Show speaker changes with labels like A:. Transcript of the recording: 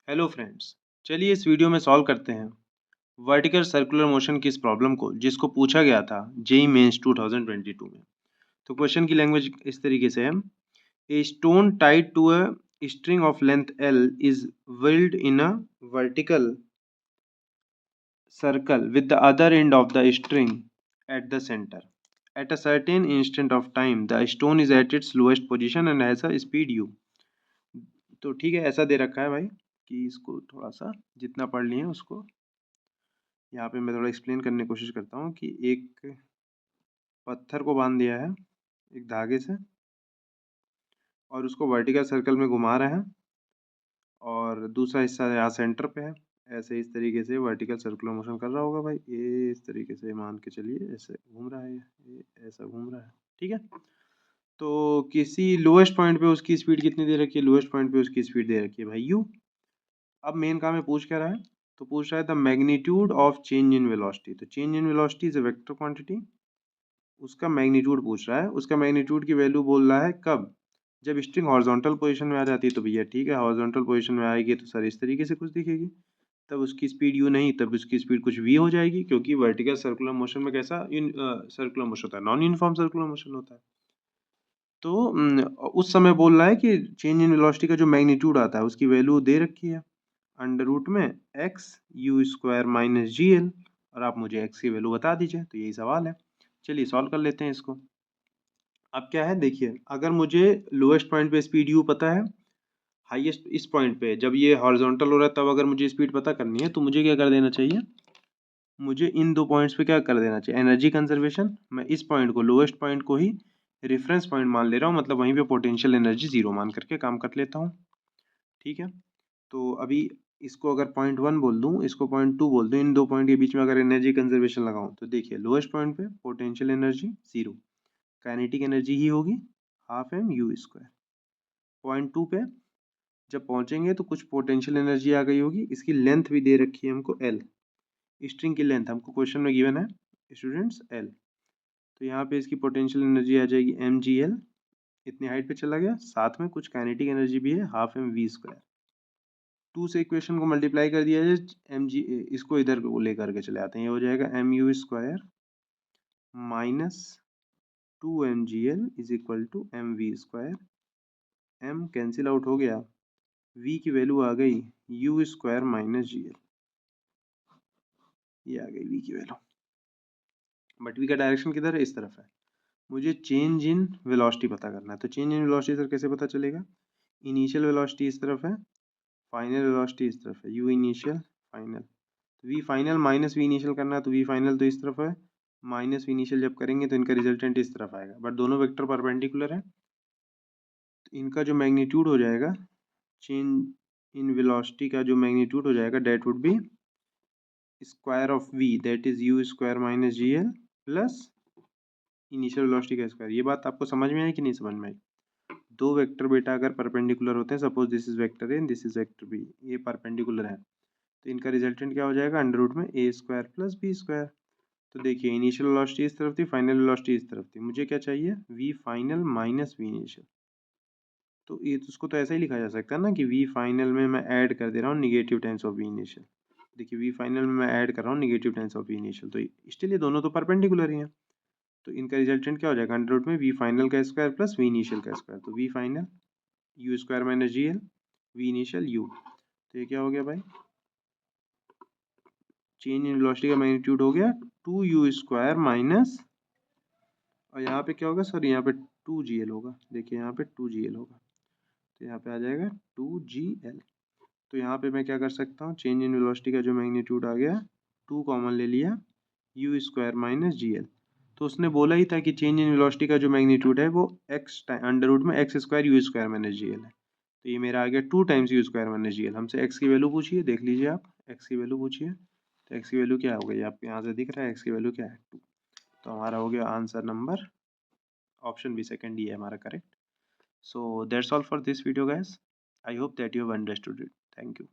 A: Hello friends, चलिए इस video में सॉल्व करते हैं वर्टिकल सर्कुलर मोशन की इस प्रॉब्लम को जिसको पूछा गया था जेईई मेंस 2022 में। तो क्वेश्चन की लैंग्वेज इस तरीके से है। A stone tied to a string of length L is whirled in a vertical circle with the other end of the string at the center. At a certain instant of time, the stone is at its lowest position and has a speed u. तो ठीक है, ऐसा दे रखा है भाई कि इसको थोड़ा सा जितना पढ़ लिए उसको यहाँ पे मैं थोड़ा एक्सप्लेन करने की कोशिश करता हूँ कि एक पत्थर को बांध दिया है एक धागे से और उसको वर्टिकल सर्कल में घुमा रहे हैं और दूसरा हिस्सा यहाँ सेंटर पे है। ऐसे इस तरीके से वर्टिकल सर्कुलर मोशन कर रहा होगा भाई, ये इस तरीके से मान के चलिए, ऐसे घूम रहा है, ये ऐसा घूम रहा है। ठीक है, तो किसी लोएस्ट पॉइंट पे उसकी स्पीड कितनी दे रखी है? लोएस्ट पॉइंट पे उसकी स्पीड दे रखी है भाई यू। अब मेन काम है पूछ क्या रहा है? तो पूछ रहा है the magnitude of change in velocity. तो change in velocity is a vector quantity, उसका मैग्नीट्यूड पूछ रहा है। उसका मैग्नीट्यूड की वैल्यू बोल रहा है कब? जब स्ट्रिंग हॉरिजॉन्टल पोजीशन में आ जाती है तो भैया ठीक है, हॉरिजॉन्टल पोजीशन में आएगी तो सर इस तरीके से कुछ दिखेगी, तब उसकी स्पीड यू नहीं, तब उसकी स्पीड कुछ वी हो जाएगी, क्योंकि वर्टिकल सर्कुलर मोशन में कैसा सर्कुलर मोशन होता है? नॉन यूनिफॉर्म सर्कुलर मोशन होता है। तो उस समय बोल रहा है कि चेंज इन वेलोसिटी का जो मैग्नीट्यूड आता है उसकी वैल्यू दे रखी है अंडर रूट में x you square minus g L, और आप मुझे एक्स की वैल्यू बता दीजिए। तो यही सवाल है, चलिए सॉल्व कर लेते हैं इसको। अब क्या है देखिए, अगर मुझे लोएस्ट पॉइंट पे स्पीड यू पता है, हाईएस्ट इस पॉइंट पे जब ये हॉरिजॉन्टल हो रहा है तब अगर मुझे स्पीड पता करनी है तो मुझे क्या कर देना चाहिए? मुझे इन दो पॉइंट्स पे क्या कर देना चाहिए? Energy conservation. मैं इस पॉइंट को, लोएस्ट पॉइंट को ही रेफरेंस पॉइंट मान ले रहा हूँ, मतलब वहीं पे पोटेंशियल एनर्जी जीरो मान करके काम कर लेता हूँ। ठीक है, तो अभी इसको अगर पॉइंट वन बोल दूँ, इसको पॉइंट टू बोल दूँ, इन दो पॉइंट के बीच में अगर एनर्जी कंजर्वेशन लगाऊं तो देखिए लोएस्ट पॉइंट पे potential energy zero, kinetic energy ही होगी half m u square. Point two पे जब पहुंचेंगे तो कुछ पोटेंशियल एनर्जी आ गई होगी, इसकी लेंथ भी दे रखी है हमको एल, स्ट्रिंग की लेंथ हमको क्वेश्चन में गिवन है स्टूडेंट्स एल। तो यहाँ पे इसकी पोटेंशियल एनर्जी आ जाएगी एम जी एल, इतनी हाइट पे चला गया, साथ में कुछ काइनेटिक एनर्जी भी है half m v square. Two से इक्वेशन को मल्टीप्लाई कर दिया जाए, एम जी, इसको इधर को लेकर के चले आते हैं, ये हो जाएगा m u square minus two m g l is equal to m v square. M cancel out हो गया, वी की वैल्यू आ गई u square minus g l, ये आ गई वी की वैल्यू। बट वी का डायरेक्शन किधर है? इस तरफ है। मुझे चेंज इन वेलोसिटी पता करना है, तो चेंज इन वेलोसिटी सर कैसे पता चलेगा? इनिशियल वेलोसिटी इस तरफ है, फाइनल वेलोसिटी इस तरफ है, यू इनिशियल फाइनल। तो v final minus v initial करना है, तो वी फाइनल तो इस तरफ है, माइनस वी इनिशियल जब करेंगे तो इनका रिजल्टेंट इस तरफ आएगा, बट दोनों वेक्टर परपेंडिकुलर है, तो इनका जो मैग्नीट्यूड हो जाएगा चेंज इन वेलोसिटी का जो मैग्नीट्यूड हो जाएगा that would be square of v, that is u square minus g l plus initial velocity का स्क्वायर। ये बात आपको समझ में आई कि नहीं समझ में आई? दो वेक्टर बेटा अगर परपेंडिकुलर होते हैं, suppose this is vector a this is vector b, ये परपेंडिकुलर है, तो इनका रिजल्टेंट क्या हो जाएगा? अंडर रूट में ए स्क्वायर प्लस बी स्क्वायर। तो देखिए इनिशियल वेलोसिटी इस तरफ थी, फाइनल वेलोसिटी इस तरफ थी, मुझे क्या चाहिए? V final minus v initial. तो ये तो उसको तो ऐसा ही लिखा जा सकता है ना कि वी फाइनल में मैं ऐड कर दे रहा हूँ negative times of v initial. देखिए वी फाइनल में मैं ऐड कर रहा हूँ negative times of v initial, तो स्टिल ये दोनों तो परपेंडिकुलर ही हैं, तो इनका रिजल्टेंट क्या हो जाएगा? अंडर रूट में वी फाइनल का स्क्वायर प्लस वी इनिशियल का स्क्वायर, तो v final u square minus g l, v initial u. तो ये क्या हो गया भाई? चेंज इन वेलोसिटी का मैग्नीट्यूड हो गया टू यू स्क्वायर माइनस, और यहाँ पे क्या होगा सर? यहाँ पे टू जी एल होगा, देखिए यहाँ पे टू जी एल होगा, तो यहाँ पे आ जाएगा टू जी एल। तो यहाँ पे मैं क्या कर सकता हूँ? चेंज इन वेलोसिटी का जो मैग्नीट्यूड आ गया, टू कॉमन ले लिया, you square minus g L. तो उसने बोला ही था कि चेंज इन वेलोसिटी का जो मैग्नीट्यूड है वो एक्स अंडर रूट में x square you square minus g L है, तो ये मेरा आ गया two times you square minus g L. हमसे एक्स की वैल्यू पूछिए, देख लीजिए आप, एक्स की वैल्यू पूछिए, तो एक्स की वैल्यू क्या हो गई? आपको यहाँ से दिख रहा है एक्स की वैल्यू क्या है? टू। तो हमारा हो गया answer number option b, second, ये है हमारा correct. So that's all for this video guys. I hope that you have understood it. Thank you.